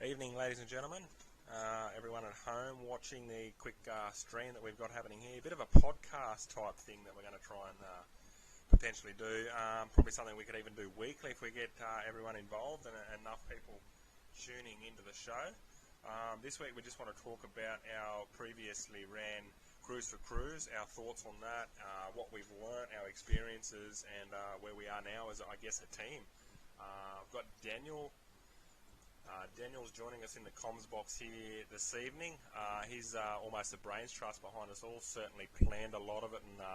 Evening, ladies and gentlemen. Everyone at home watching the quick stream that we've got happening here. A bit of a podcast type thing that we're going to try and potentially do. Probably something we could even do weekly if we get everyone involved and enough people tuning into the show. This week we just want to talk about our previously ran Cruise for Cruise, our thoughts on that, what we've learnt, our experiences, and where we are now as, I guess, a team. I've got Daniel. Daniel's joining us in the comms box here this evening. He's almost the brains trust behind us all, certainly planned a lot of it and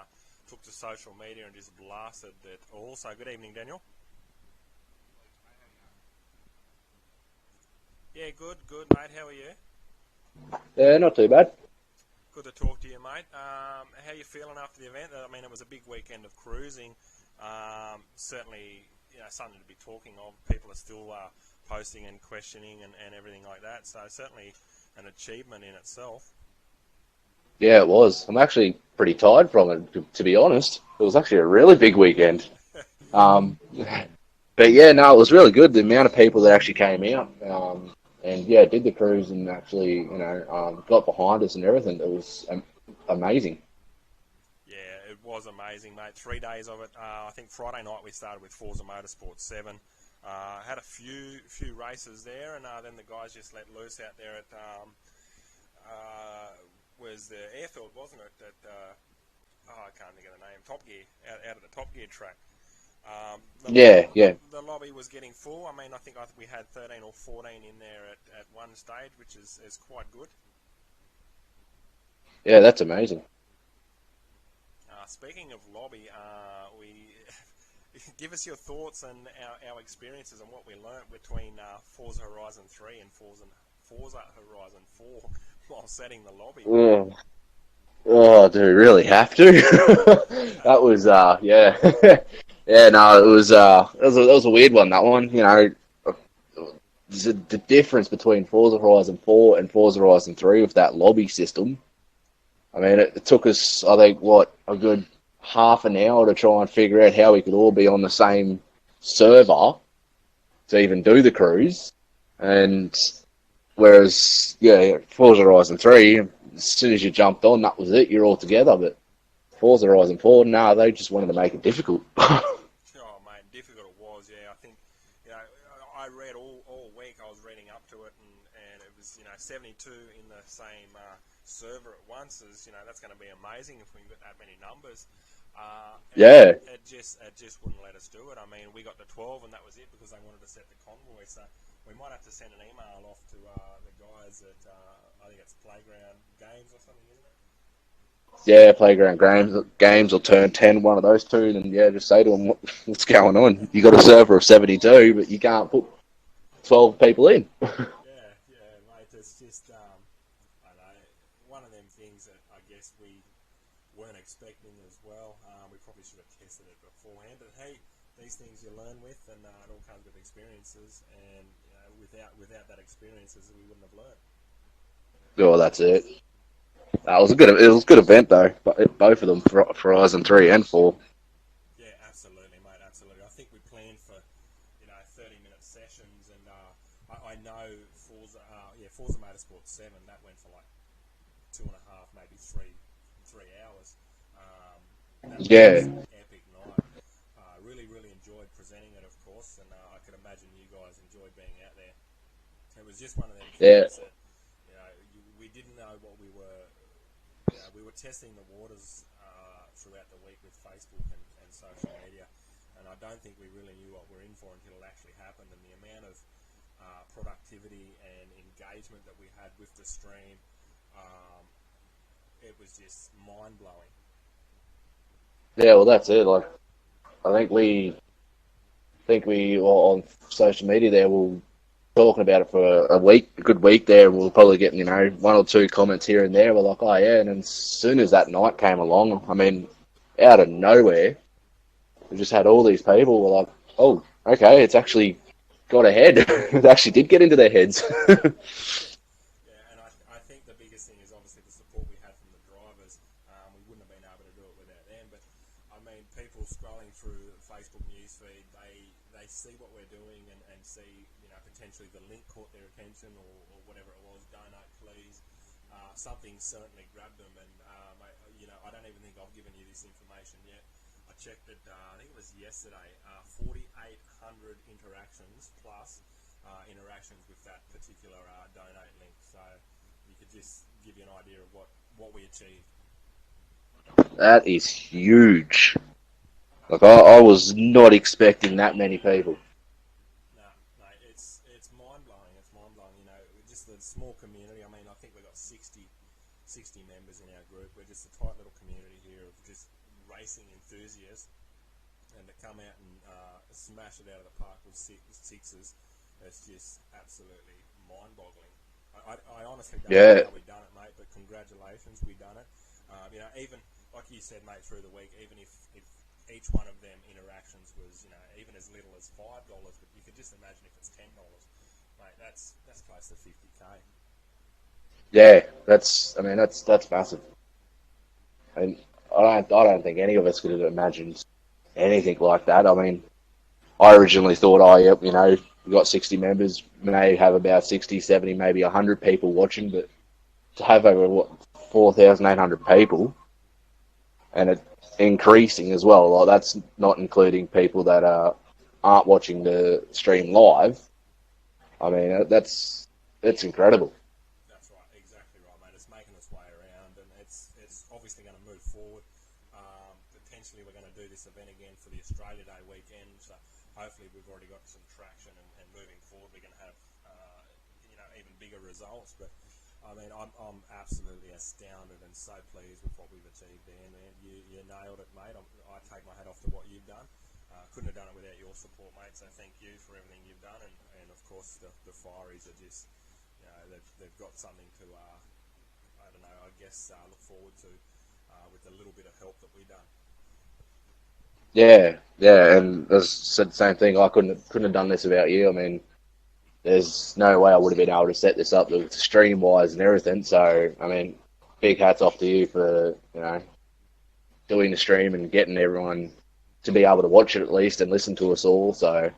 took to social media and just blasted it all. So good evening, Daniel. Yeah, good, mate. How are you? Yeah, not too bad. Good to talk to you, mate. How are you feeling after the event? I mean, it was a big weekend of cruising. Certainly, something to be talking of. People are still posting and questioning and everything like that. So certainly an achievement in itself. Yeah, it was. I'm actually pretty tired from it, to be honest. It was actually a really big weekend. But yeah, no, it was really good. The amount of people that actually came out, and yeah, did the cruise and actually, got behind us and everything. It was amazing. Yeah, it was amazing, mate. 3 days of it. I think Friday night we started with Forza Motorsport 7. Had a few races there, and then the guys just let loose out there at was the airfield, wasn't it? At I can't think of the name. Top Gear, out at the Top Gear track. The lobby was getting full. I mean, I think we had 13 or 14 in there at one stage, which is quite good. Yeah, that's amazing. Speaking of lobby, give us your thoughts and our experiences and what we learnt between Forza Horizon 3 and Forza Horizon 4 while setting the lobby. Oh, do we really have to? That was, yeah. Yeah, no, it was a weird one, that one. The difference between Forza Horizon 4 and Forza Horizon 3 with that lobby system. I mean, it took us, I think, a good half an hour to try and figure out how we could all be on the same server to even do the cruise. And whereas, yeah, Forza Horizon 3, as soon as you jumped on, that was it, you're all together. But Forza Horizon 4, they just wanted to make it difficult. Oh, mate, difficult it was, yeah. I think, I read all week, I was reading up to it, and it was, 72 in the same server at once is, that's going to be amazing if we can get that many numbers. Yeah. It just wouldn't let us do it. I mean, we got to 12 and that was it because they wanted to set the convoy. So we might have to send an email off to the guys at, I think it's Playground Games or something, isn't it? Yeah, Playground Games or Turn 10, one of those two, and yeah, just say to them what's going on. You got a server of 72, but you can't put 12 people in. Yeah, mate. It's just, I don't know, one of them things that I guess we weren't expecting as well. We probably should have tested it beforehand, but hey, these things you learn with, and it all comes with experiences. And without that experiences, we wouldn't have learned. Oh, that's it. It was a good event though, both of them, for Horizon 3 and 4. Yeah, absolutely, mate, absolutely. I think we planned for 30-minute sessions, and I know Forza Motorsport 7 that went for like 2.5, maybe 3 hours. That was an epic night. Really enjoyed presenting it, of course, and I could imagine you guys enjoyed being out there. It was just one of them things that we didn't know what we were. We were testing the waters throughout the week with Facebook and social media, and I don't think we really knew what we're in for until it actually happened. And the amount of productivity and engagement that we had with the stream, it was just mind blowing. Yeah, well, that's it. Like, I think we on social media there, we'll talking about it for a good week there. We'll probably get, one or two comments here and there. We're like, oh yeah. And then as soon as that night came along, I mean, out of nowhere, we just had all these people. We're like, oh, okay, it's actually got ahead. It actually did get into their heads. And I think the biggest thing is obviously the support we had from the drivers. We wouldn't have been able to do it without them. But I mean, people scrolling through the Facebook newsfeed, they see what we're doing and see, potentially the link caught their attention or whatever it was, donate please. Something certainly grabbed them, and I don't even think I've given you this information yet. I checked it, I think it was yesterday, 4,800 interactions plus interactions with that particular donate link. So you could just give you an idea of what we achieved. That is huge. Like, I was not expecting that many people. No, it's mind-blowing. It's mind-blowing, just a small community. I mean, I think we've got 60 members in our group. We're just a tight little community here of just racing enthusiasts, and to come out and smash it out of the park with sixes, it's just absolutely mind-boggling. I honestly don't know how we've done it, mate, but congratulations, we've done it. Even, like you said, mate, through the week, even if each one of them interactions was, even as little as $5, but you could just imagine if it's $10, mate, that's close to 50k. Yeah, that's massive. And I don't think any of us could have imagined anything like that. I mean, I originally thought, we got 60 members, may have about 60, 70, maybe 100 people watching, but to have over 4,800 people, and it increasing as well. Like, that's not including people that aren't watching the stream live. I mean, it's incredible. That's right, exactly right, mate. It's making its way around, and it's obviously going to move forward. Potentially, we're going to do this event again for the Australia Day weekend. So hopefully, we've already got some traction, and moving forward, we're going to have even bigger results. But I mean, I'm absolutely astounded and so pleased with what we've achieved there, man. You nailed it, mate. I take my hat off to what you've done. Couldn't have done it without your support, mate. So thank you for everything you've done, and of course the Fireys are just, they've got something to, I guess look forward to with the little bit of help that we've done. Yeah, and as I said the same thing. I couldn't have done this without you. I mean, there's no way I would have been able to set this up with stream wise and everything. So, I mean, big hats off to you for, doing the stream and getting everyone to be able to watch it at least and listen to us all. So,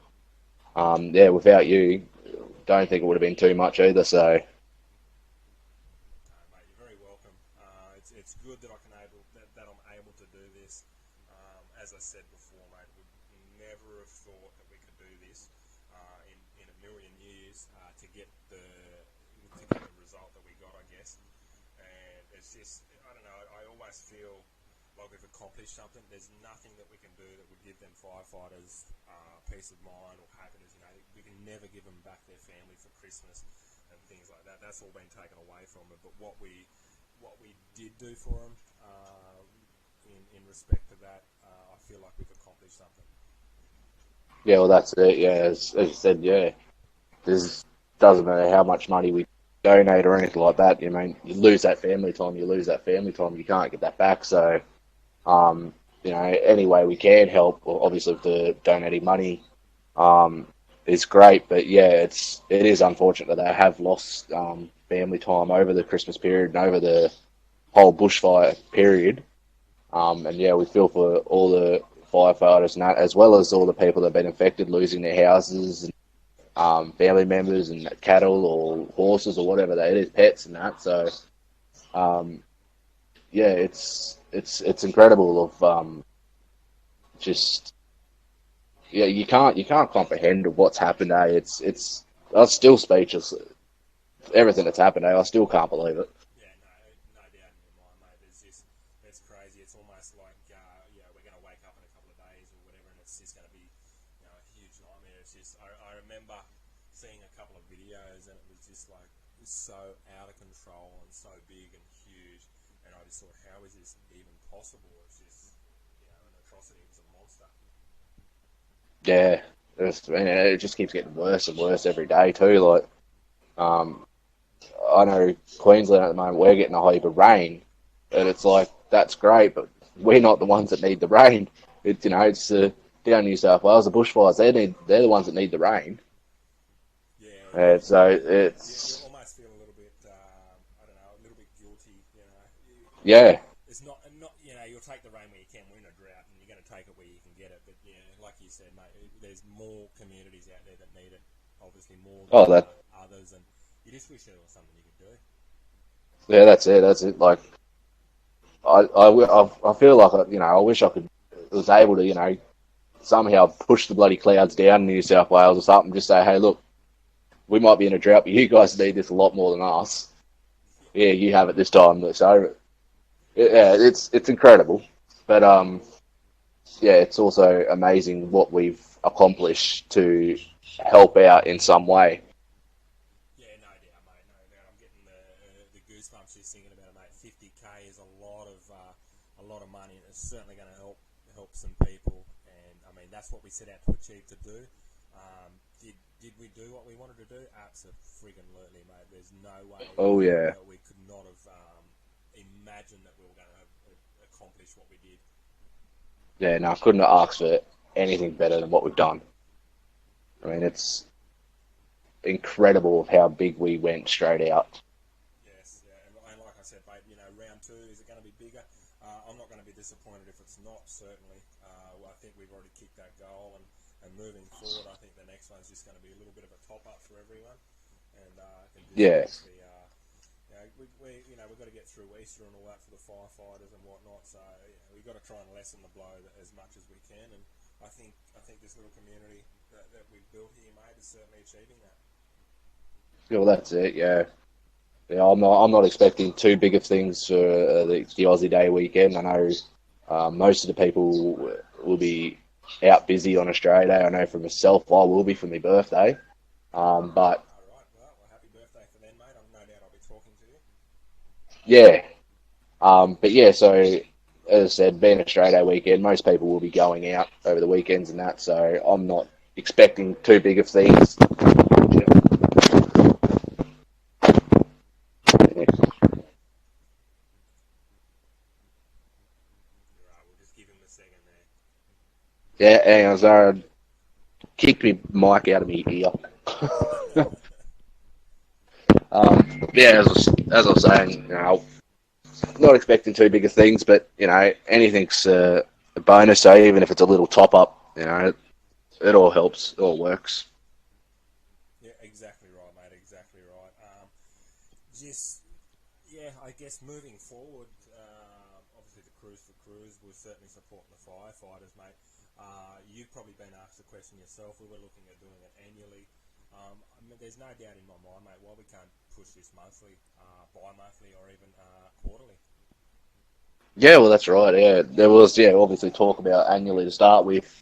without you, don't think it would have been too much either. So, mate, you're very welcome. It's good that that I'm able to do this. As I said before, mate, would never have thought that we could do this in a million years to get the result that we got, I guess. And it's just, I don't know, I always feel like we've accomplished something. There's nothing that we can do that would give them firefighters peace of mind or happiness. We can never give them back their family for Christmas and things like that. That's all been taken away from them. But what we did do for them, in respect to that, I feel like we've accomplished something. yeah, well, that's it. Yeah, as you said, yeah, doesn't matter how much money we donate or anything like that. You lose that family time. You can't get that back. So, any way we can help, well, obviously with the donating money, is great. But yeah, it is unfortunate that they have lost family time over the Christmas period and over the whole bushfire period. And yeah, we feel for all the firefighters and that, as well as all the people that have been affected, losing their houses and family members and cattle or horses or whatever it is, pets and that. So, yeah, it's incredible of just, yeah, you can't comprehend what's happened. I'm still speechless. Everything that's happened, I still can't believe it. Yeah, no doubt in your mind, mate. It's crazy. It's almost like, we're going to wake up in a couple of days or whatever, and it's just going to be, a huge nightmare. It's just, I remember seeing a couple of videos, and it was just like, it's so out of control and so big and huge, and I just thought, how is this even possible? It's just, an atrocity. It was a monster. Yeah, it just keeps getting worse and worse every day too. Like, I know Queensland at the moment, we're getting a heap of rain, and it's like, that's great, but we're not the ones that need the rain. It's down New South Wales, the bushfires, they're the ones that need the rain. Yeah. And so You it's, almost feel a little bit, I don't know, a little bit guilty. yeah, It's not. You'll take the rain where you can. We're in a drought, and you're going to take it where you can get it. But Yeah, like you said, mate, there's more communities out there that need it, obviously more than Oh, that others, and you just wish there was something you could do. yeah, that's it. That's it. Like I feel like I wish I could was able to somehow push the bloody clouds down in New South Wales or something. Just say, hey, look, we might be in a drought, but you guys need this a lot more than us. Yeah, you have it this time. So yeah, it's incredible, but yeah, it's also amazing what we've accomplished to help out in some way. Yeah, no doubt, mate, no doubt. I'm getting the goosebumps just thinking about it, mate. 50k is a lot of money, and it's certainly going to help some people. And I mean, that's what we set out to achieve to do. Did we do what we wanted to do? Absolutely, mate. There's no way Oh yeah, that we could not have imagined that we were going to accomplish what we did. yeah. No, I couldn't have asked for anything better than what we've done. I mean, it's incredible of how big we went straight out. Yes, yeah, and like I said, mate, round two, is it going to be bigger? I'm not going to be disappointed if it's not, certainly. I think we've already kicked that goal, and moving forward, I think the next one's just going to be a little bit of a top-up for everyone, and can just Yeah, obviously, we've got to get through Easter and all that for the firefighters and whatnot, so we've got to try and lessen the blow as much as we can, and I think this little community that we've built here, mate, is certainly achieving that. well, that's it. Yeah, yeah. I'm not expecting too big of things for the Aussie Day weekend. I know most of the people will be out busy on Australia Day. I know for myself, I will be for my birthday. But All right, well, happy birthday for them, mate. I'm no doubt I'll be talking to you. yeah, but yeah. So as I said, being Australia Day weekend, most people will be going out over the weekends and that. So I'm not expecting too big of things. Right, we'll just give him a second there. Yeah, hang on, Zara kicked me mic out of my ear. Yeah, as I was saying, not expecting too big of things, but anything's a bonus. So even if it's a little top up, it all helps. It all works. Yeah, exactly right, mate. Exactly right. Just yeah, I guess moving forward, obviously the Cruise for Cruise will certainly support the firefighters, mate. You've probably been asked the question yourself. We were looking at doing it annually. I mean, there's no doubt in my mind, mate, why we can't push this monthly, bi-monthly, or even quarterly. Yeah, well, that's right. Yeah, there was obviously talk about annually to start with,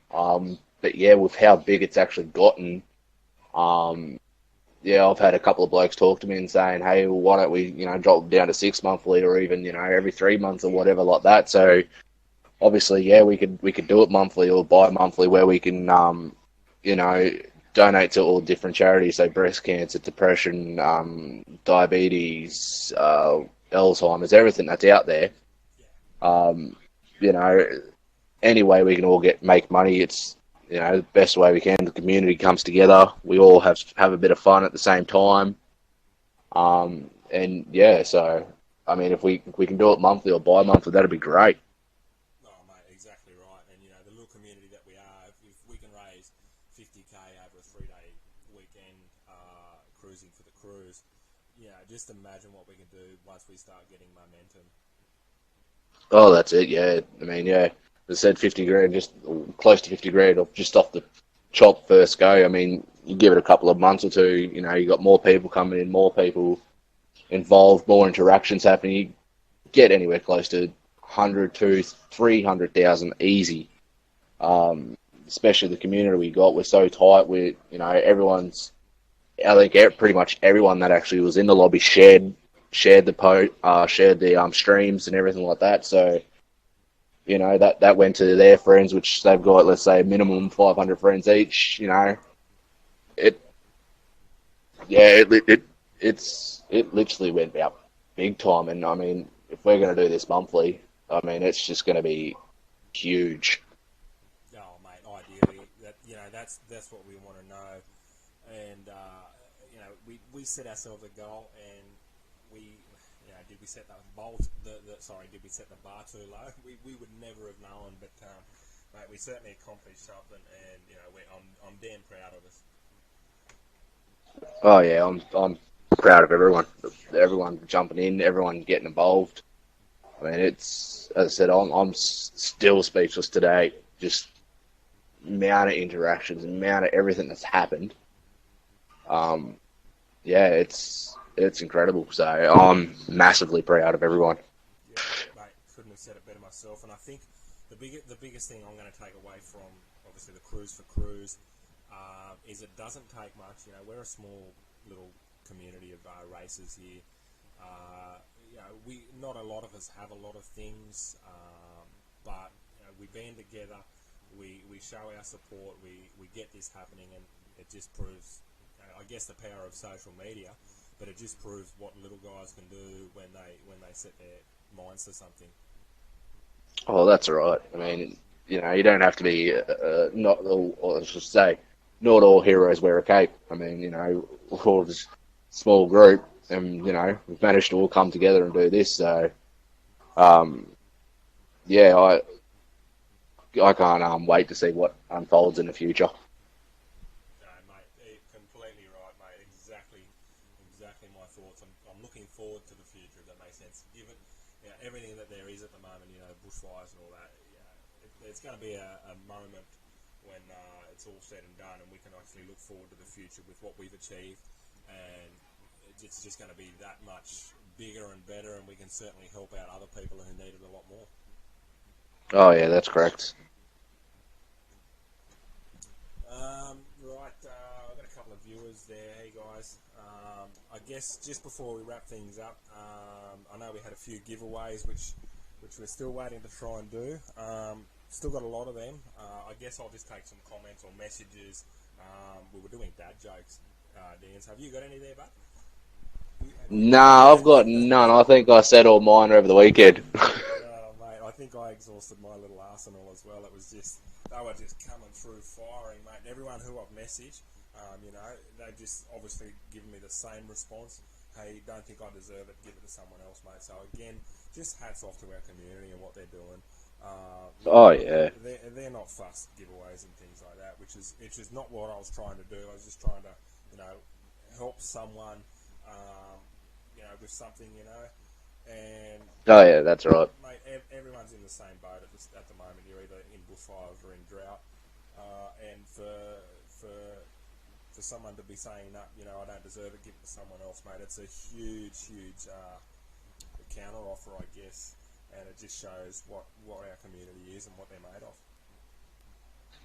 but yeah, with how big it's actually gotten, um, yeah, I've had a couple of blokes talk to me and saying, hey, well, why don't we drop it down to 6 monthly or even every 3 months or whatever like that. So obviously, yeah, we could do it monthly or bi-monthly where we can you know donate to all different charities, so breast cancer, depression, diabetes, Alzheimer's, everything that's out there. Yeah, Um, you know, any way we can all make money, it's the best way we can. The community comes together. We all have a bit of fun at the same time. And yeah, so I mean, if we can do it monthly or bi-monthly, that'd be great. no, mate, exactly right. And the little community that we are, if we can raise 50k over a 3-day weekend cruising for the cruise, just imagine what we can do once we start getting momentum. Oh, that's it. Yeah, I mean, yeah. As I said, 50 grand, just close to 50 grand, just off the chop first go. I mean, you give it a couple of months or two, you got more people coming in, more people involved, more interactions happening. You get anywhere close to 100 to 300,000 easy. Especially the community we got, we're so tight. Everyone's. I think pretty much everyone that actually was in the lobby shared the streams and everything like that. So that went to their friends, which they've got, let's say, minimum 500 friends each. It yeah, it literally went out big time. And I mean, if we're going to do this monthly, I mean, it's just going to be huge. Oh, mate, ideally, that's what we want to know. And we set ourselves a goal, and did we set the bolt? Did we set the bar too low? We would never have known, but mate, we certainly accomplished something, and I'm damn proud of us. Oh yeah, I'm proud of everyone jumping in, everyone getting involved. I mean, it's, as I said, I'm still speechless today. Just amount of interactions, amount of everything that's happened. Um, yeah, it's incredible. So I'm massively proud of everyone. Yeah, mate, couldn't have said it better myself. And I think the biggest thing I'm going to take away from obviously the Cruise for Cruise is it doesn't take much. We're a small little community of racers here. We not a lot of us have a lot of things, but we band together. We show our support. We get this happening, and it just proves, I guess, the power of social media. But it just proves what little guys can do when they set their minds to something. Oh, that's all right. I mean, you don't have to be not all, or I should say, not all heroes wear a cape. I mean, we're all just a small group, and we've managed to all come together and do this. So, yeah, I can't wait to see what unfolds in the future. No, mate, completely right, mate. Exactly my thoughts. I'm looking forward to the future, if that makes sense. Given everything that there is at the moment, bushfires and all that, it's going to be a moment when it's all said and done, and we can actually look forward to the future with what we've achieved, and it's just going to be that much bigger and better, and we can certainly help out other people who need it a lot more. Oh yeah, that's correct. Right, I've got a couple of viewers there. Hey guys, I guess just before we wrap things up, I know we had a few giveaways which we're still waiting to try and do. Still got a lot of them. I guess I'll just take some comments or messages. We were doing dad jokes, Dan. So have you got any there, bud? Nah, I've got none. I think I said all mine over the weekend. Oh, mate, I think I exhausted my little arsenal as well. It was just, they were just coming through firing, mate. Everyone who I've messaged, they just obviously given me the same response. Hey, don't think I deserve it, give it to someone else, mate. So again, just hats off to our community and what they're doing. Oh yeah. They're not fussed giveaways and things like that, which is not what I was trying to do. I was just trying to, help someone, with something, and Oh yeah, that's right. mate, everyone's in the same boat at the moment. You're either in bushfires or in drought, and for someone to be saying that, I don't deserve it, give it to someone else, mate. It's a huge counter offer, I guess, and it just shows what our community is and what they're made of.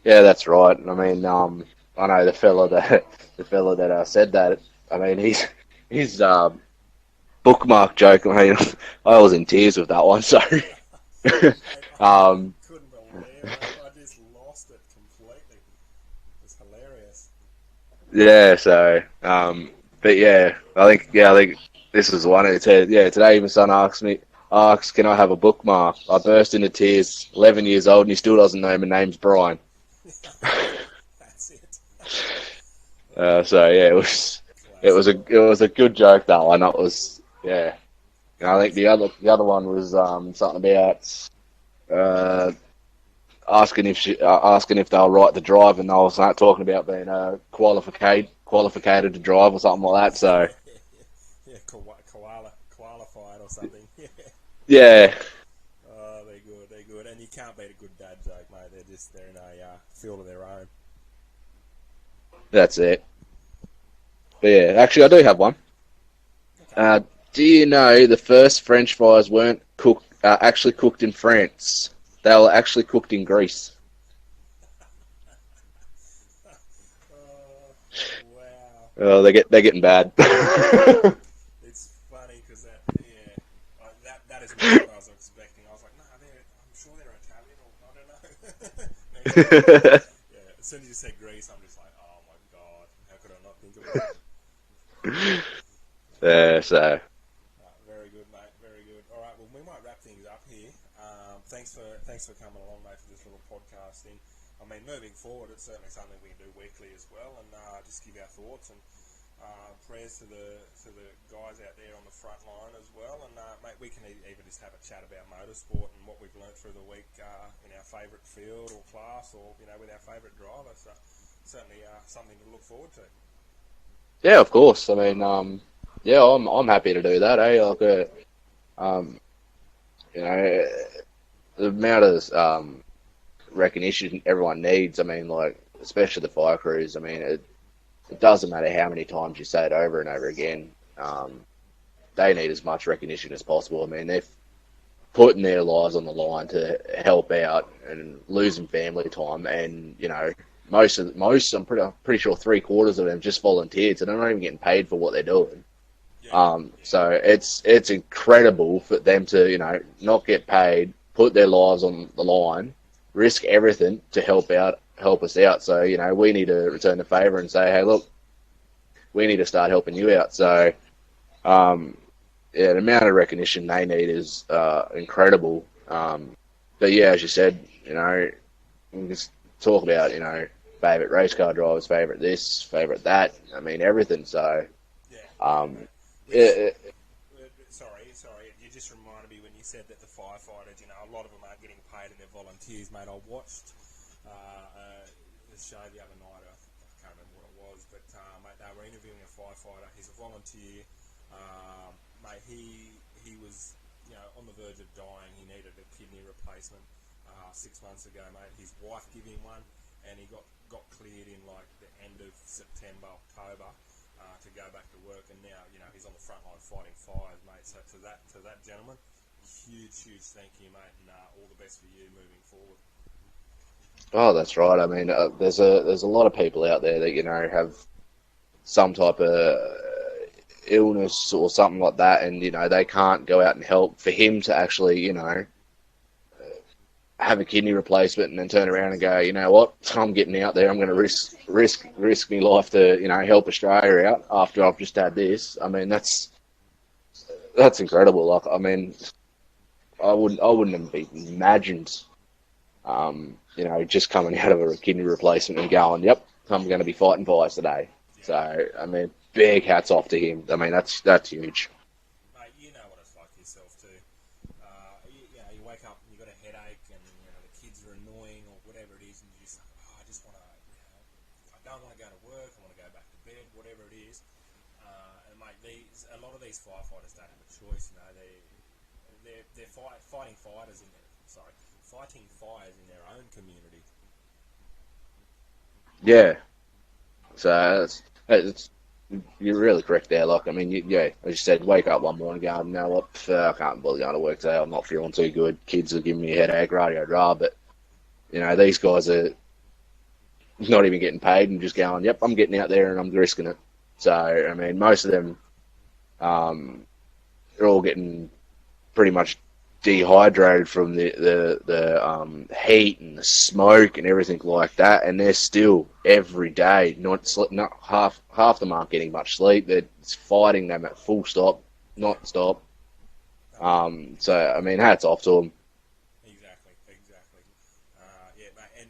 Yeah, that's right. I mean, I know the fella that said that. I mean, he's bookmark joke. I mean, I was in tears with that one. So, Mate, I um, couldn't believe it. I just lost it completely. It's hilarious. yeah. So, but yeah, I think this is one. It said, yeah. Today, my son asks, can I have a bookmark? I burst into tears. 11 years old, and he still doesn't know my name's Brian. That's it. So yeah, Classic. it was a good joke, that one. That was, yeah. And I think Classic. the other one was something about uh, asking if they'll write the drive, and they were talking about being qualified to drive or something like that. So Yeah, qualified or something. yeah, Oh, they're good, and you can't beat a good dad joke, mate. They're in a field of their own. that's it. But yeah, actually, I do have one. Okay. Do you know the first French fries weren't actually cooked in France? They were actually cooked in Greece. Oh, wow. Oh, they're getting bad. It's funny because that is not what I was expecting. I was like, I'm sure they're Italian, or I don't know. Next time. Yeah, as soon as you said Greece, I'm just like, oh my god, how could I not think of it? So Very good, mate. Very good. All right, well, we might wrap things up here. Thanks for coming along, mate, for this little podcasting. I mean, moving forward, it's certainly something we can do weekly as well, and just give our thoughts. And Prayers to the guys out there on the front line as well, and mate, we can even just have a chat about motorsport and what we've learnt through the week in our favourite field or class, or with our favourite driver. So certainly something to look forward to. Yeah, of course. I mean, yeah, I'm happy to do that. Like, you know, the amount of recognition everyone needs. I mean, like, especially the fire crews. I mean, it doesn't matter how many times you say it over and over again. They need as much recognition as possible. I mean, they're putting their lives on the line to help out and losing family time. And, most, I'm pretty sure 3/4 of them just volunteered, so they're not even getting paid for what they're doing. So it's incredible for them to, not get paid, put their lives on the line, risk everything to help us out. So, we need to return the favour and say, hey, look, we need to start helping you out. So, yeah, the amount of recognition they need is incredible. But yeah, as you said, we can just talk about, favourite race car drivers, favourite this, favourite that. I mean, everything. So, sorry, you just reminded me when you said that the firefighters, a lot of them are getting paid and they're volunteers, mate. I watched the show the other night. I can't remember what it was, but mate, they were interviewing a firefighter. He's a volunteer. Mate, he was on the verge of dying. He needed a kidney replacement 6 months ago, mate. His wife gave him one, and he got cleared in like the end of September, October, to go back to work. And now he's on the front line fighting fires, mate. So to that gentleman, huge thank you, mate, and all the best for you moving forward. Oh, that's right. I mean, there's a lot of people out there that have some type of illness or something like that, and they can't go out and help. For him to actually have a kidney replacement and then turn around and go, you know what, I'm getting out there. I'm going to risk my life to help Australia out after I've just had this. I mean, that's incredible. Like, I mean, I wouldn't have imagined. Just coming out of a kidney replacement and going, yep, I'm going to be fighting fires today. So, I mean, big hats off to him. I mean, that's huge. Mate, you know what it's like yourself too. You wake up and you got a headache, and the kids are annoying or whatever it is, and you just like, I just want to. I don't want to go to work. I want to go back to bed, whatever it is. And mate, a lot of these firefighters don't have a choice. They're fighting fires in their own community. Yeah. So it's you're really correct there. Like, I mean, as you said, wake up one morning and go, you know what, I can't bother going to work today. I'm not feeling too good. Kids are giving me a headache, rah. But these guys are not even getting paid and just going, yep, I'm getting out there and I'm risking it. So, I mean, most of them, they're all getting pretty much dehydrated from the heat and the smoke and everything like that, and they're still every day not half them aren't getting much sleep. It's fighting them at full stop, not stop. So I mean, hats off to them. Exactly. Yeah, mate, and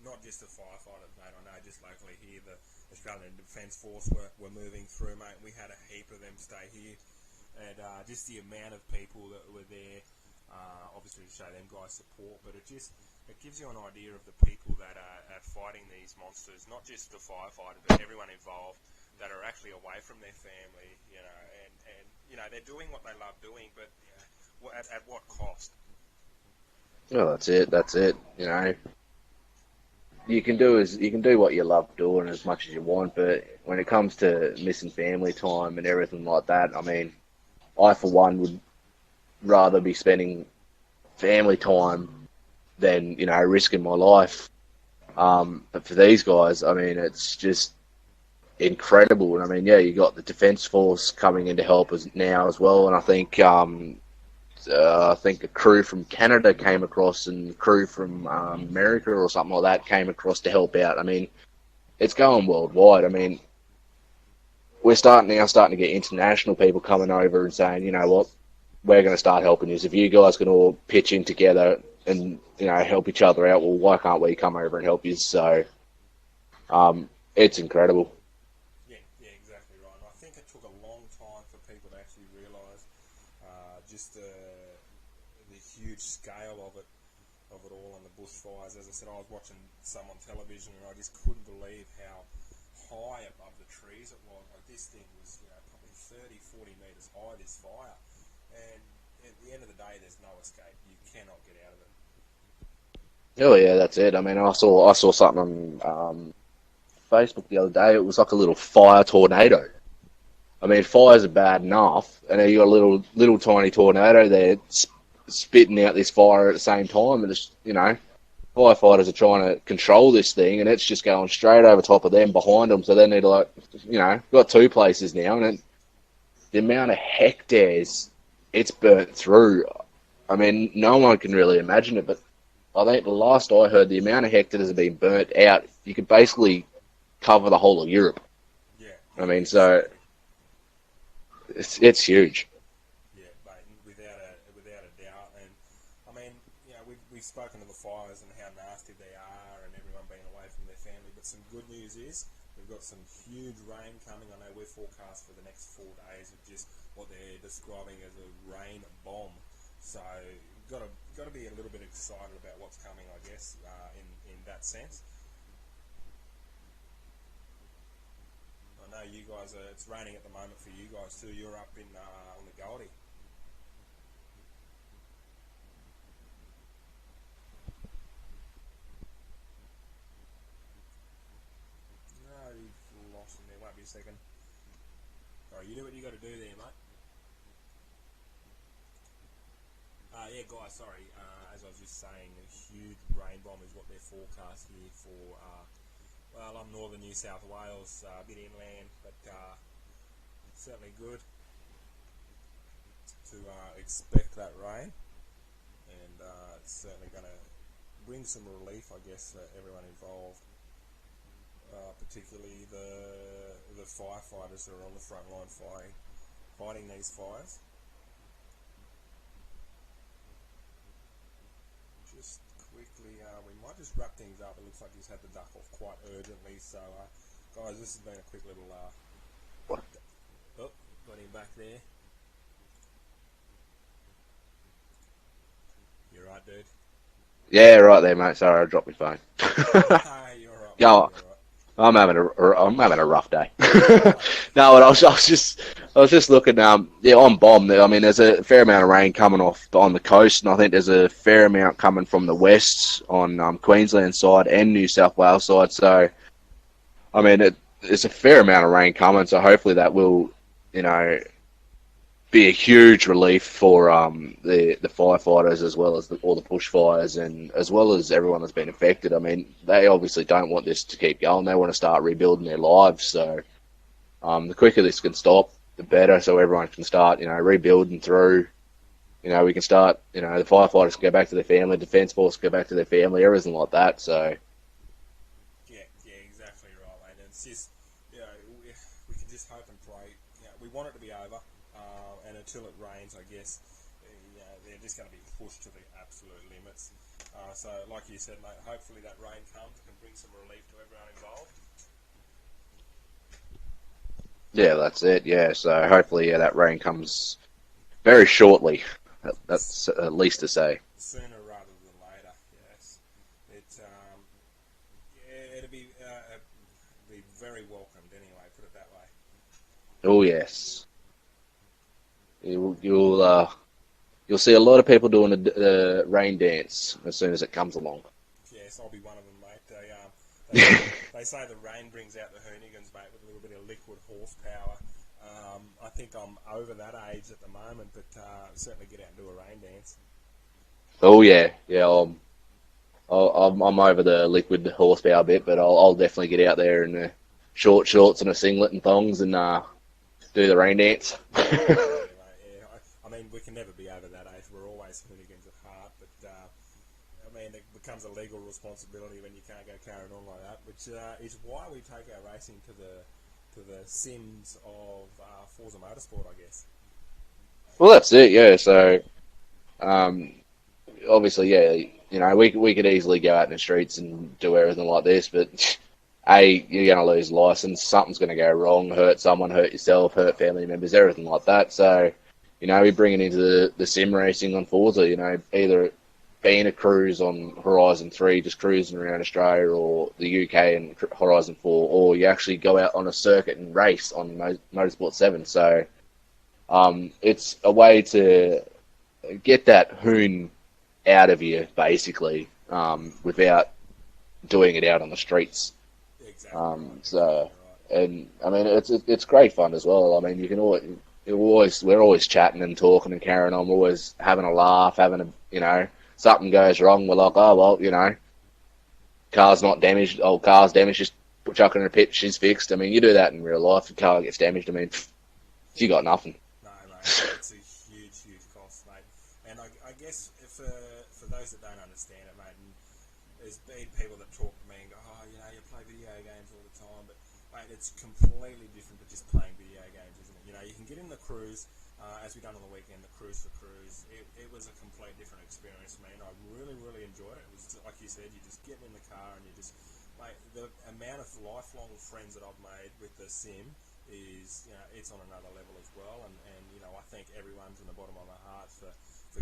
not just the firefighters, mate. I know just locally here, the Australian Defence Force were moving through, mate. We had a heap of them stay here, and just the amount of people that were there. Obviously to show them guys support, but it gives you an idea of the people that are fighting these monsters, not just the firefighters, but everyone involved that are actually away from their family, and they're doing what they love doing, but at what cost? Well, that's it. You can do what you love doing as much as you want, but when it comes to missing family time and everything like that, I mean, I for one would rather be spending family time than risking my life. But for these guys, I mean, it's just incredible. And I mean, you got the Defence Force coming in to help us now as well. And I think a crew from Canada came across, and a crew from America or something like that came across to help out. I mean, it's going worldwide. I mean, we're starting to get international people coming over and saying, you know what, we're going to start helping you. If you guys can all pitch in together and help each other out, well, why can't we come over and help you? So, it's incredible. Yeah, exactly just the huge scale of it all and the bushfires. As I said, I was watching some on television and I just couldn't believe how high above the trees it was. Like this thing was, probably 30, 40 metres high, this fire. And at the end of the day, there's no escape. You cannot get out of it. Oh yeah, that's it. I mean, I saw something on Facebook the other day. It was like a little fire tornado. I mean, fires are bad enough, and then you got a little tiny tornado there spitting out this fire at the same time, and it's, firefighters are trying to control this thing, and it's just going straight over top of them, behind them. So they need to got two places now, and the amount of hectares it's burnt through. I mean, no one can really imagine it, but I think the last I heard, the amount of hectares that have been burnt out, you could basically cover the whole of Europe. Yeah. I mean, so it's huge. Yeah, mate, without a doubt. And I mean, we've spoken of the fires and how nasty they are, and everyone being away from their family. But some good news is we've got some huge rain coming. I know we're forecast for the next 4 days of just what they're describing as a rain bomb. So got to be a little bit excited about what's coming, I guess, in that sense. I know you guys it's raining at the moment for you guys too. You're up in on the Goldie. No, you've lost him there. Won't be a second. Alright, you do what you got to do there, mate. Yeah, guys, sorry. As I was just saying, a huge rain bomb is what they're forecast here for, I'm northern New South Wales, a bit inland, but certainly good to expect that rain. And it's certainly going to bring some relief, I guess, for everyone involved, particularly the firefighters that are on the front line fighting these fires. Just quickly, we might just wrap things up. It looks like he's had the duck off quite urgently. So, guys, this has been a quick little... got him back there. You right, dude? Yeah, right there, mate. Sorry, I dropped my phone. You're right. Yeah, You're right. I'm having a rough day. No, and I was just looking. On bomb. I mean, there's a fair amount of rain coming off on the coast, and I think there's a fair amount coming from the west on Queensland side and New South Wales side. So, I mean, it's a fair amount of rain coming. So hopefully that will, be a huge relief for the firefighters, as well as all the bushfires, and as well as everyone that's been affected. I mean, they obviously don't want this to keep going. They want to start rebuilding their lives. So the quicker this can stop, the better. So everyone can start, rebuilding through. We can start. The firefighters can go back to their family, Defence Force can go back to their family, everything like that. So yeah, exactly right, mate. And it's just, we can just hope and pray. We want it to be over. And until it rains, I guess, they're just going to be pushed to the absolute limits. So, like you said, mate, hopefully that rain comes and can bring some relief to everyone involved. yeah, that's it. Yeah, so hopefully, that rain comes very shortly. That's at least to say. Sooner rather than later, yes. It'll be very welcomed anyway. Put it that way. Oh yes. You'll see a lot of people doing the rain dance as soon as it comes along. Yes, I'll be one of them, mate. They say the rain brings out the hoonigans, mate, with a little bit of liquid horsepower. I think I'm over that age at the moment, but certainly get out and do a rain dance. Oh yeah. I'm over the liquid horsepower bit, but I'll definitely get out there in short shorts and a singlet and thongs and do the rain dance. I mean, we can never be over that age. We're always hoonigans at heart, but it becomes a legal responsibility when you can't go carrying on like that, which is why we take our racing to the Sims of Forza Motorsport, I guess. Well, that's it. Yeah. So, obviously, yeah. We could easily go out in the streets and do everything like this, but you're going to lose license. Something's going to go wrong, hurt someone, hurt yourself, hurt family members, everything like that. So, you know, we bring it into the sim racing on Forza, you know, either being a cruise on Horizon 3, just cruising around Australia or the UK and Horizon 4, or you actually go out on a circuit and race on Motorsport 7. So it's a way to get that hoon out of you, basically, without doing it out on the streets. Exactly. So, and I mean, it's great fun as well. I mean, we're always chatting and talking and carrying on. We're always having a laugh, something goes wrong. We're like, oh well, car's not damaged. Oh, car's damaged. Just chuck her in a pit. She's fixed. I mean, you do that in real life. If the car gets damaged, I mean, you got nothing. No, mate, it's a huge cost, mate. And I guess for those that don't understand it, mate, and there's been people that talk to me and go, oh, you play video games all the time, but mate, it's completely different to just playing video games, isn't it? You can get in the cruise, as we done on the weekend, the cruise for cruise. It was a complete different experience, man. I really enjoyed it. It was like you said, you just get in the car and you just, mate, the amount of lifelong friends that I've made with the sim is, it's on another level as well. And I thank everyone from the bottom of my heart for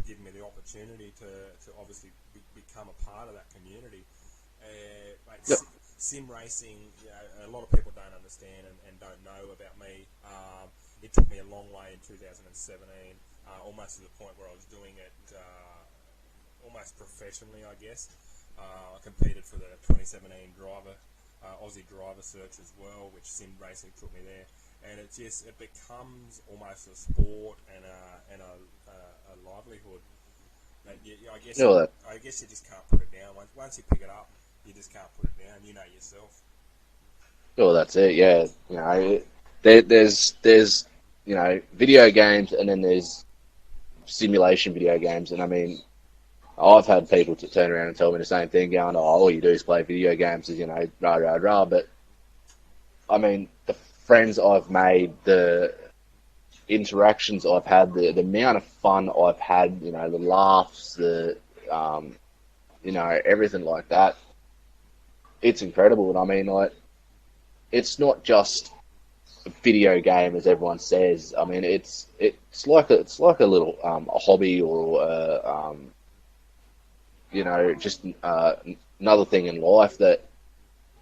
giving me the opportunity to obviously become a part of that community. Mate, Yep. Sim racing, a lot of people don't understand and don't know about me. It took me a long way in 2017, almost to the point where I was doing it almost professionally, I guess. I competed for the 2017 Aussie driver search as well, which sim racing took me there. And it becomes almost a sport and a livelihood. I guess you just can't put it down. Once you pick it up, you just can't put it down. You know yourself. Well, that's it. Yeah, there's video games, and then there's simulation video games. And I mean, I've had people to turn around and tell me the same thing, going, "Oh, all you do is play video games," rah rah rah. But I mean, the friends I've made, the interactions I've had, the amount of fun I've had, the laughs, everything like that. It's incredible. And I mean, like, it's not just a video game as everyone says. I mean, it's like a little a hobby or just another thing in life that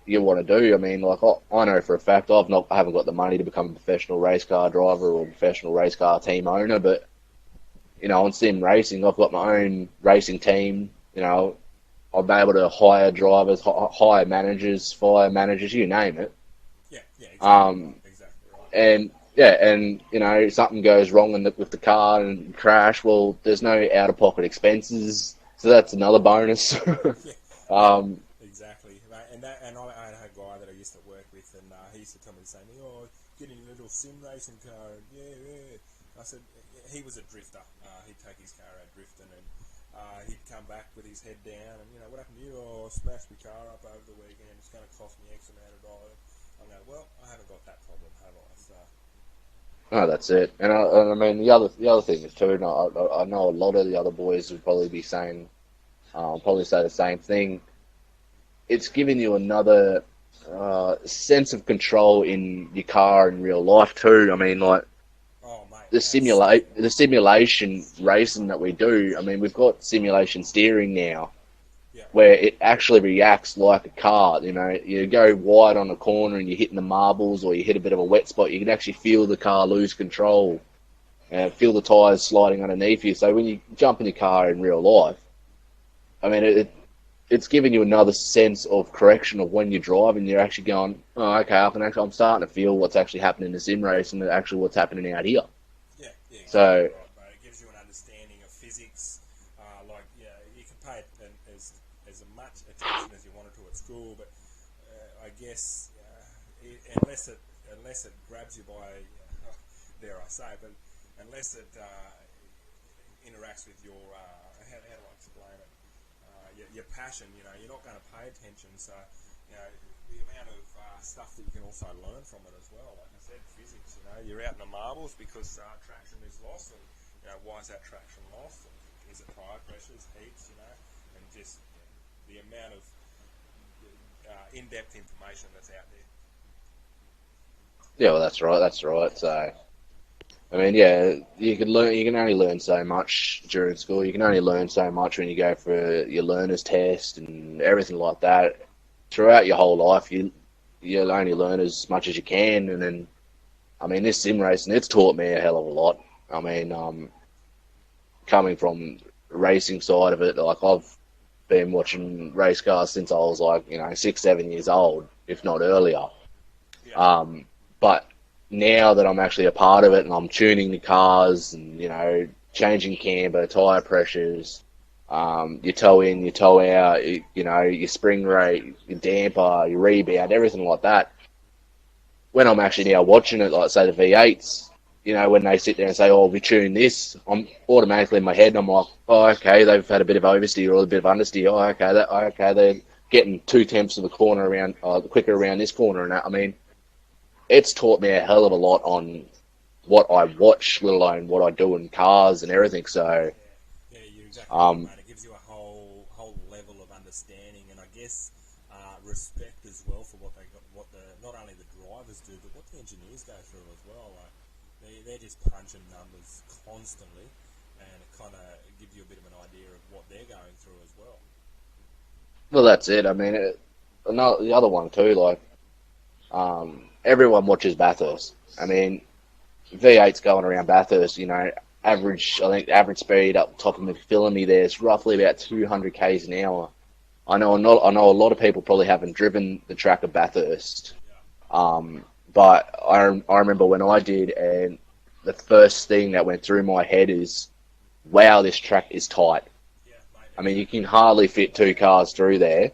you want to do. I mean, like, I know for a fact I haven't got the money to become a professional race car driver or a professional race car team owner, but on sim racing, I've got my own racing team. I'll be able to hire drivers, hire managers, fire managers, you name it. Yeah, exactly right. And something goes wrong with the car and crash. Well, there's no out-of-pocket expenses, so that's another bonus. Exactly, and I had a guy that I used to work with, and he used to come and say to me, "Oh, get in a little sim racing car." And yeah. I said he was a drifter. He'd take his car out drifting, and he'd come back with his head down, and what happened to you? Oh, I smashed my car up over the weekend. It's going to cost me X amount of dollars. I go, well, I haven't got that problem, have I? So. Oh, that's it. And I mean, the other thing is too. And I know a lot of the other boys would probably be saying, probably say the same thing. It's giving you another sense of control in your car in real life too. I mean, like, the simulation racing that we do. I mean, we've got simulation steering now, where it actually reacts like a car. You go wide on a corner and you're hitting the marbles, or you hit a bit of a wet spot. You can actually feel the car lose control, and feel the tires sliding underneath you. So when you jump in your car in real life, I mean, it's giving you another sense of correction of when you're driving. You're actually going, oh, okay, I'm starting to feel what's actually happening in the sim race and actually what's happening out here. Yeah, exactly. So, right, mate. It gives you an understanding of physics. You can pay it as much attention as you wanted to at school, but I guess unless it grabs you by, dare I say, but unless it interacts with your how do I explain it? Your passion. You're not going to pay attention. So, the amount of stuff that you can also learn from it as well. Like I said, physics. You're out in the marbles because traction is lost, and why is that traction lost? Is it tire pressures, heats? And just the amount of in-depth information that's out there. yeah, well, that's right. So, I mean, yeah, you can learn. You can only learn so much during school. You can only learn so much when you go for your learner's test and everything like that. Throughout your whole life, you'll only learn as much as you can. And then, I mean, this sim racing, it's taught me a hell of a lot. I mean, coming from the racing side of it, like I've been watching race cars since I was like, 6, 7 years old, if not earlier. Yeah. But now that I'm actually a part of it and I'm tuning the cars and, changing camber, tyre pressures, your toe in, your toe out, your spring rate, your damper, your rebound, everything like that. When I'm actually now watching it, like say the V8s, when they sit there and say, "Oh, we tune this," I'm automatically in my head, and I'm like, "Oh, okay, they've had a bit of oversteer or a bit of understeer. Oh, okay, they're getting 2/10 of the corner around, quicker around this corner." And that, I mean, it's taught me a hell of a lot on what I watch, let alone what I do in cars and everything. So, Yeah, you're exactly right, mate. It gives you a whole level of understanding, and I guess respect as well for what they got, what the not only the drivers do, but what the engineers go through as well. Like they're just punching numbers constantly, and it kind of gives you a bit of an idea of what they're going through as well. well, that's it. I mean, the other one too, like, everyone watches Bathurst. I mean, V8's going around Bathurst, average, I think average speed up top of McPhillamy there is roughly about 200 k's an hour. I know a lot of people probably haven't driven the track of Bathurst, but I remember when I did, and the first thing that went through my head is, wow, this track is tight. Yeah, mate. I mean, you can hardly fit two cars through there,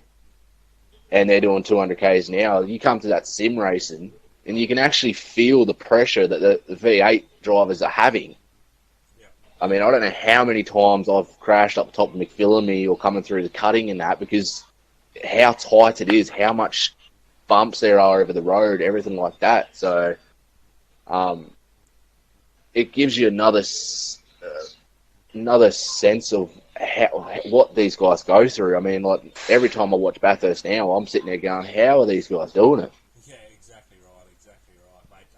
and they're doing 200 k's an hour. You come to that sim racing, and you can actually feel the pressure that the V8 drivers are having. Yeah. I mean, I don't know how many times I've crashed up top of McPhillamy or coming through the cutting and that, because how tight it is, how much bumps there are over the road, everything like that. So, it gives you another sense of what these guys go through. I mean, like every time I watch Bathurst now, I'm sitting there going, how are these guys doing it? Yeah, exactly right, mate.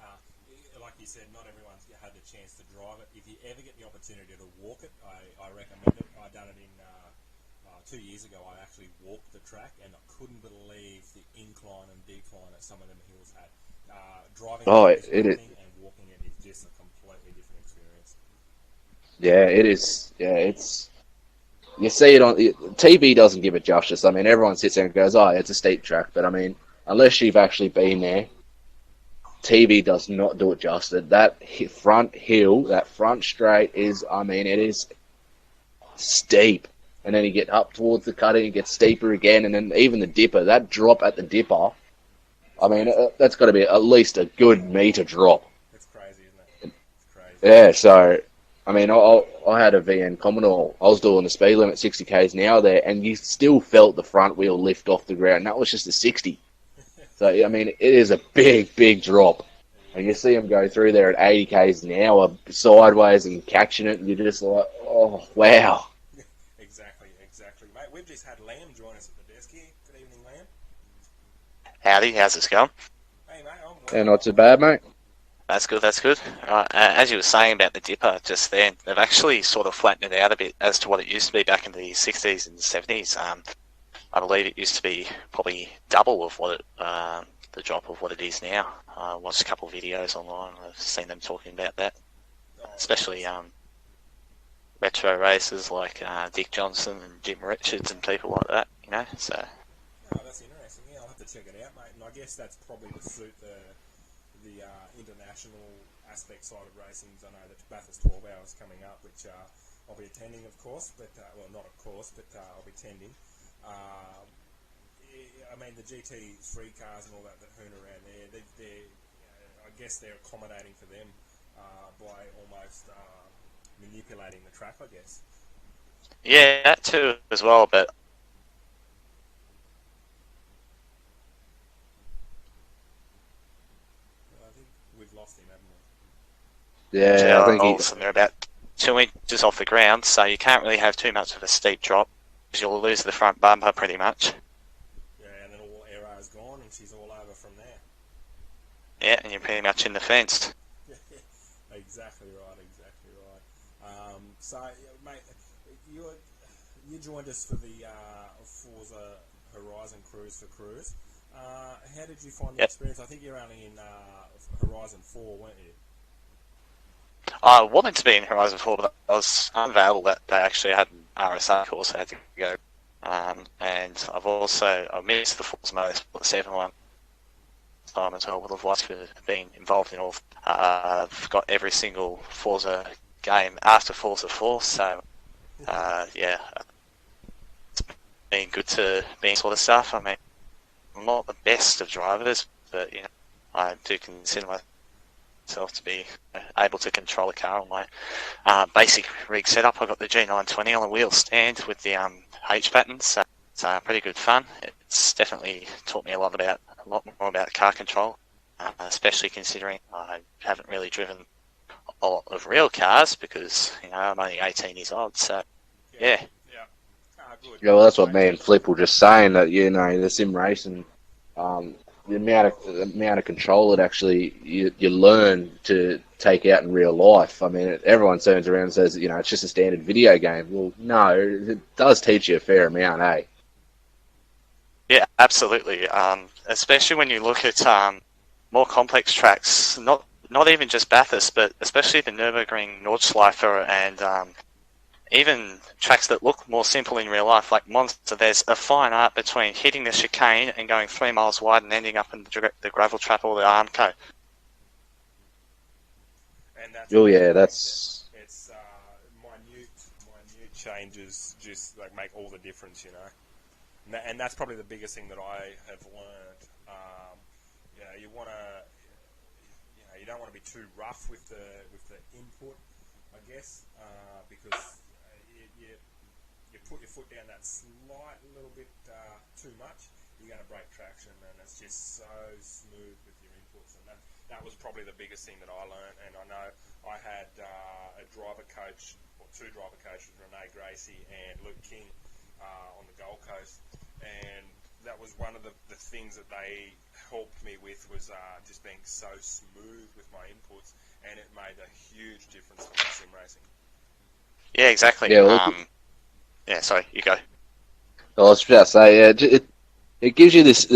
Like you said, not everyone's had the chance to drive it. If you ever get the opportunity to walk it, I recommend it. I done it in 2 years ago. I actually walked the track, and I couldn't believe the incline and decline that some of them hills had. Driving Oh, it is it one is. thing, and walking it is just a completely different experience. Yeah, it is. Yeah, it's. You see it on TV. Doesn't give it justice. I mean, everyone sits there and goes, "Oh, it's a steep track," but I mean, unless you've actually been there, TV does not do it justice. That front hill, that front straight is. I mean, it is steep, and then you get up towards the cutting, it gets steeper again, and then even the dipper, that drop at the dipper. I mean, that's got to be at least a good meter drop. It's crazy, isn't it? It's crazy. Yeah, so, I mean, I had a VN Commodore. I was doing the speed limit 60 k's an hour there, and you still felt the front wheel lift off the ground. And that was just a 60. So, I mean, it is a big, big drop. And you see them go through there at 80 k's an hour sideways and catching it, and you're just like, oh, wow. Exactly, mate. We've just had Lamb join us at the desk here. Good evening, Lamb. Howdy, how's this going? Hey, mate. I'm well. Yeah, not too bad, mate. That's good, that's good. As you were saying about the dipper just then, they've actually sort of flattened it out a bit as to what it used to be back in the 60s and 70s. I believe it used to be probably double of what the drop of what it is now. I watched a couple of videos online, I've seen them talking about that. Especially retro racers like Dick Johnson and Jim Richards and people like that, so... Oh, that's interesting. Yeah, I'll have to check it out, mate. And I guess that's probably to suit the international aspect side of racing. I know that Bathurst 12 Hours coming up, which I'll be attending, of course, but well, not of course, but I'll be attending. I mean, the GT3 cars and all that hoon around there, I guess they're accommodating for them by almost manipulating the track, I guess. Yeah, that too as well, but I think we've lost him, haven't we? Yeah, I think and they're about 2 inches off the ground, so you can't really have too much of a steep drop, because you'll lose the front bumper pretty much. Yeah, and then all Aero's gone, and she's all over from there. Yeah, and you're pretty much in the fence. Exactly right, exactly right. So, mate, you joined us for the Forza Horizon Cruise for Cruise. How did you find the Yep. experience? I think you're only in Horizon 4, weren't you? I wanted to be in Horizon 4, but I was unavailable that they actually had an RSA course I had to go. And I missed the Forza Motorsport 7 one time as well. Would have liked to have been involved in all. I've got every single Forza game after Forza 4, so yeah, it's been good to be in sort of stuff. I mean, I'm not the best of drivers, but I do consider myself to be able to control a car on my basic rig setup. I've got the G920 on a wheel stand with the H patterns, so it's pretty good fun. It's definitely taught me a lot more about car control, especially considering I haven't really driven a lot of real cars because I'm only 18 years old. So yeah. Good. Yeah, well, that's what me and Flip were just saying, that the sim racing, the amount of control it actually you learn to take out in real life. I mean, everyone turns around and says, it's just a standard video game. Well, no, it does teach you a fair amount, eh? Yeah, absolutely. Especially when you look at more complex tracks, not even just Bathurst, but especially the Nürburgring, Nordschleife, and even tracks that look more simple in real life, like Monster. There's a fine art between hitting the chicane and going 3 miles wide and ending up in the gravel trap or the Armco. And that's it's minute changes just like make all the difference, and that's probably the biggest thing that I have learned. You want to, you don't want to be too rough with the input, I guess, because you put your foot down that slight little bit too much, you're going to break traction, and it's just so smooth with your inputs. And that was probably the biggest thing that I learned. And I know I had a driver coach, or two driver coaches, Renee Gracie and Luke King, on the Gold Coast, and that was one of the things that they helped me with was just being so smooth with my inputs, and it made a huge difference for my sim racing. Yeah, exactly. Yeah, sorry, you go. I was just about to say, yeah, it gives you this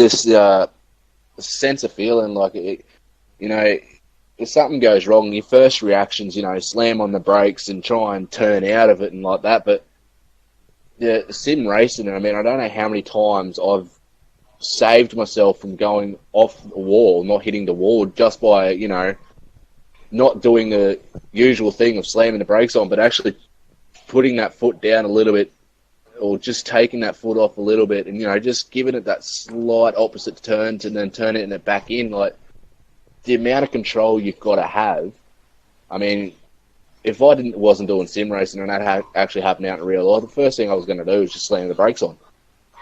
sense of feeling like if something goes wrong, your first reaction's slam on the brakes and try and turn out of it and like that. But the sim racing, I mean, I don't know how many times I've saved myself from going off the wall, not hitting the wall, just by not doing the usual thing of slamming the brakes on, but actually putting that foot down a little bit, or just taking that foot off a little bit, and just giving it that slight opposite turn to then turn it and it back in. Like, the amount of control you've got to have. I mean, if I wasn't doing sim racing and that actually happened out in real life, the first thing I was going to do was just slam the brakes on.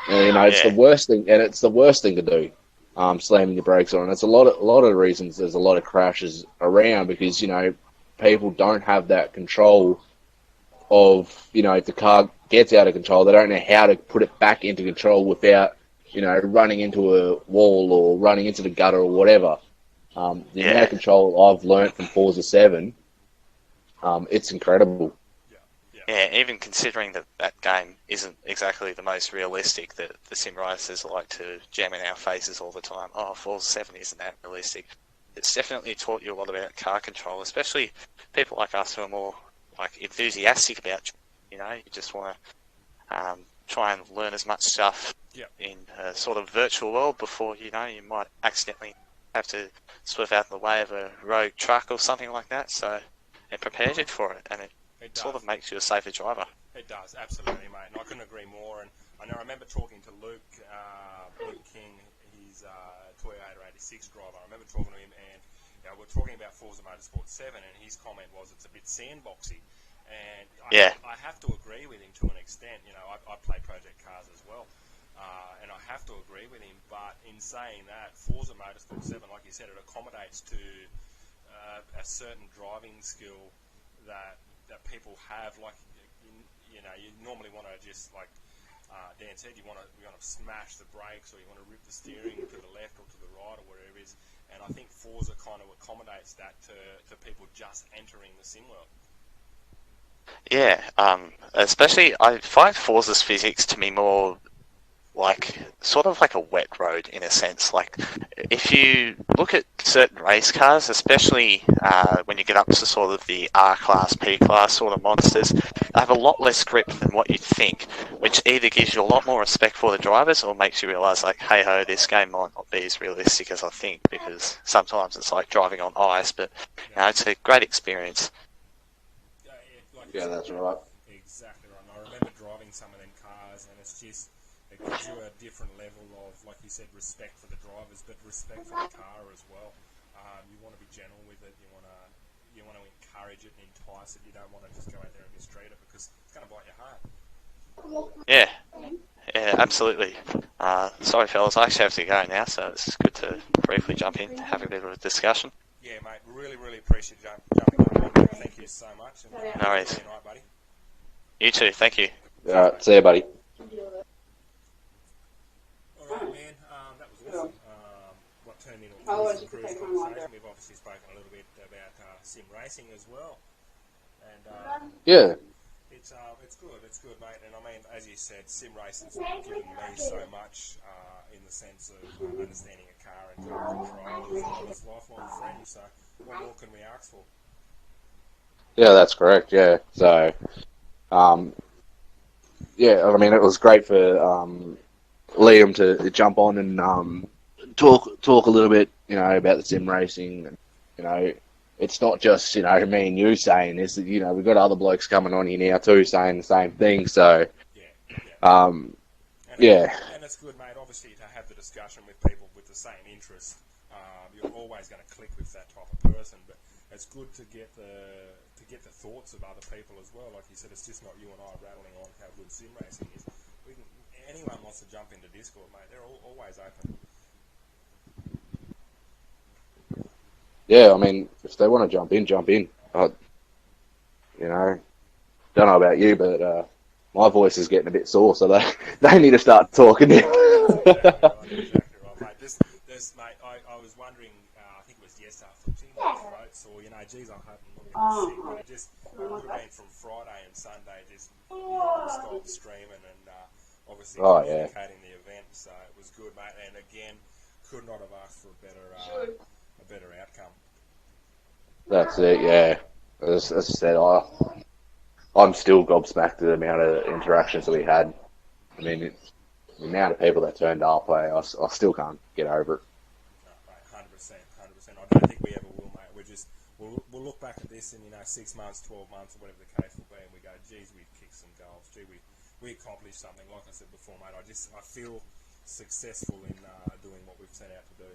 And, it's the worst thing, and it's the worst thing to do, slamming your brakes on. And it's a lot of reasons. There's a lot of crashes around because people don't have that control of if the car gets out of control, they don't know how to put it back into control without running into a wall or running into the gutter or whatever. The amount of control I've learnt from Forza 7, it's incredible. Yeah, even considering that game isn't exactly the most realistic, that the sim racers like to jam in our faces all the time. Oh, Forza 7 isn't that realistic. It's definitely taught you a lot about car control, especially people like us who are more enthusiastic about. You just want to try and learn as much stuff in a sort of virtual world before you might accidentally have to swerve out of the way of a rogue truck or something like that. So it prepares you for it, and it sort of makes you a safer driver. It does, absolutely, mate. And I couldn't agree more. And I remember talking to Luke King. He's a Toyota 86 driver. I remember talking to him, and we're talking about Forza Motorsport 7, and his comment was it's a bit sandboxy. And I have to agree with him to an extent. I play project cars as well, and I have to agree with him. But in saying that, Forza Motorsport 7, like you said, it accommodates to a certain driving skill that people have. Like you normally want to just like Dan said, you want to smash the brakes, or you want to rip the steering to the left or to the right or whatever it is. and I think Forza kind of accommodates that to people just entering the sim world. Yeah, especially I find Forza's physics to be more like sort of like a wet road in a sense. Like if you look at certain race cars, especially when you get up to sort of the R class, P class sort of monsters, they have a lot less grip than what you'd think, which either gives you a lot more respect for the drivers or makes you realise like, hey ho, this game might not be as realistic as I think, because sometimes it's like driving on ice, but you know, it's a great experience. Yeah, that's right. Exactly right. And I remember driving some of them cars, and it's just, it gives you a different level of, like you said, respect for the drivers, but respect for the car as well. You want to be gentle with it. You want to encourage it and entice it. You don't want to just go out there and mistreat it, because it's going to bite your heart. Yeah, absolutely. Sorry, fellas, I actually have to go now, so it's good to briefly jump in, have a bit of a discussion. Yeah, mate. Really, really appreciate jumping on. Thank you so much. And, no worries. Good night, buddy. You too. Thank you. Alright, see you, buddy. Alright, man. That was awesome. What turned into a cruise conversation. We've obviously spoken a little bit about sim racing as well. And Yeah. It's good. It's good, mate. And I mean, as you said, sim racing's given me so much in the sense of understanding a car and control, as well as lifelong friends. So, what more can we ask for? Yeah, that's correct. Yeah. So, yeah, I mean, it was great for Liam to jump on and talk a little bit, you know, about the sim racing. And, you know, it's not just, you know, me and you saying this. You know, we've got other blokes coming on here now too saying the same thing. So, yeah. And it's good, mate, obviously, to have the discussion with people with the same interests. You're always going to click with that type of person, but it's good to get the thoughts of other people as well. Like you said, it's just not you and I rattling on how good sim racing is. Anyone wants to jump into Discord, mate, they're always open. Yeah, I mean, if they want to jump in, jump in. You know, don't know about you, but my voice is getting a bit sore, so they need to start talking. Exactly right, mate. This, mate, I was wondering, I think it was yesterday, I thought, gee, my throat's sore, you know, geez, I hope I'm not getting sick, but it just would have been from Friday and Sunday, just non-stop streaming and obviously communicating the event, so it was good, mate, and again, could not have asked for a better outcome. That's it, yeah. As I said, I'm still gobsmacked at the amount of interactions that we had. I mean, the amount of people that turned up, I still can't get over it. No, mate, 100%. I don't think we ever will, mate. We'll look back at this in 6 months, 12 months, or whatever the case will be, and we go, geez, we kicked some goals. Gee, we accomplished something. Like I said before, mate, I feel successful in doing what we've set out to do.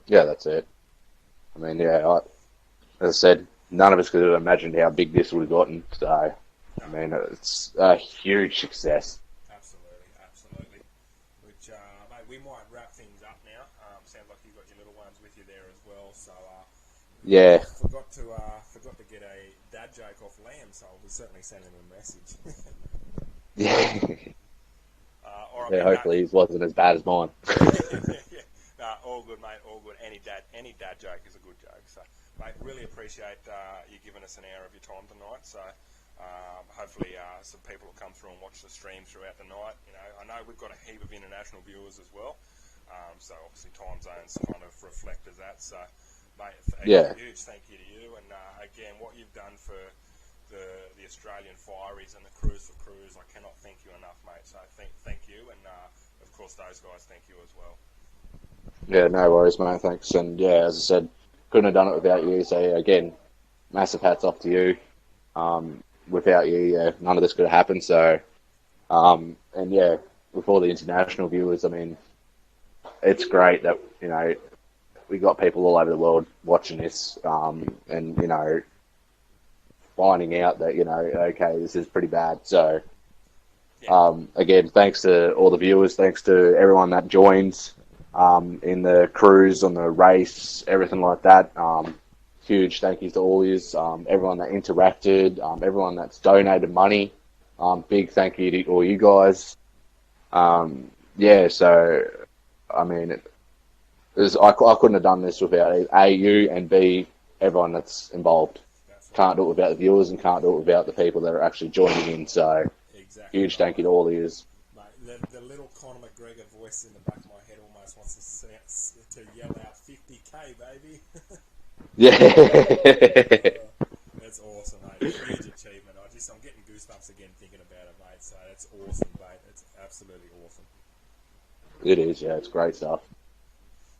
Yeah, that's it. I mean, yeah, as I said, none of us could have imagined how big this would have gotten. So, I mean, it's a huge success. Absolutely. Which, mate, we might wrap things up now. Sounds like you've got your little ones with you there as well. So, yeah. Forgot to get a dad joke off Liam, so we'll certainly send him a message. Yeah. Yeah, hopefully his wasn't as bad as mine. No, all good, mate. All good. Any dad joke is a good joke. So, mate, really appreciate you giving us an hour of your time tonight. So, hopefully, some people will come through and watch the stream throughout the night. You know, I know we've got a heap of international viewers as well. So obviously, time zones kind of reflect as that. So, mate, a huge thank you to you. And again, what you've done for the Australian Fireys and the Cruise for Cruise, I cannot thank you enough, mate. So thank you, and of course those guys thank you as well. Yeah, no worries, mate. Thanks. And yeah, as I said, couldn't have done it without you. So again, massive hats off to you. Without you, none of this could have happened. So, and yeah, with all the international viewers, I mean, it's great that we got people all over the world watching this, and finding out that okay, this is pretty bad. So, again, thanks to all the viewers, thanks to everyone that joins in the cruise, on the race, everything like that. Huge thank you to all yous, everyone that interacted, everyone that's donated money. Big thank you to all you guys. So I mean, Because I couldn't have done this without A, you, and B, everyone that's involved. Can't do it without the viewers and can't do it without the people that are actually joining in. So, Exactly. huge thank you to all of you. Mate, the little Conor McGregor voice in the back of my head almost wants to yell out 50k, baby. Yeah. That's awesome, mate. Huge achievement. I'm getting goosebumps again thinking about it, mate. So that's awesome, mate. It's absolutely awesome. It is, yeah. It's great stuff.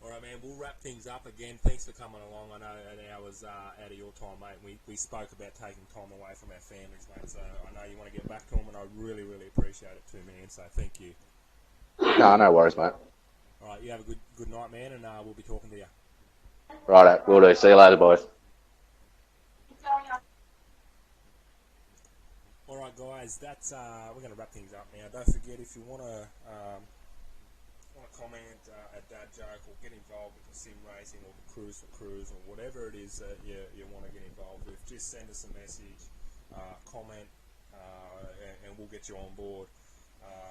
All right, man, we'll wrap things up again. Thanks for coming along. I know an hour's out of your time, mate. We spoke about taking time away from our families, mate. So I know you want to get back to them, and I really, really appreciate it too, man. So thank you. No worries, mate. All right, you have a good night, man, and we'll be talking to you. Righto, will do. See you later, boys. All right, guys, that's we're going to wrap things up now. Don't forget, if you want to comment a dad joke or get involved with the sim racing or the cruise for cruise or whatever it is that you want to get involved with, just send us a message, comment, and we'll get you on board.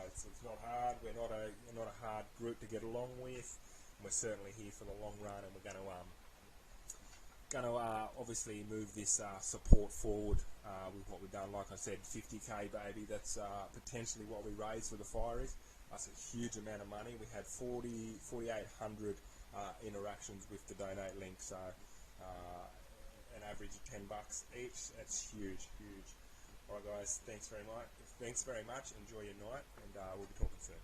It's not hard. We're not a hard group to get along with. We're certainly here for the long run, and we're going to obviously move this support forward with what we've done. Like I said, 50k, baby. That's potentially what we raised for the fire is. That's a huge amount of money. We had 4,800 interactions with the donate link, so an average of $10 each. That's huge. All right, guys. Thanks very much. Enjoy your night, and we'll be talking soon.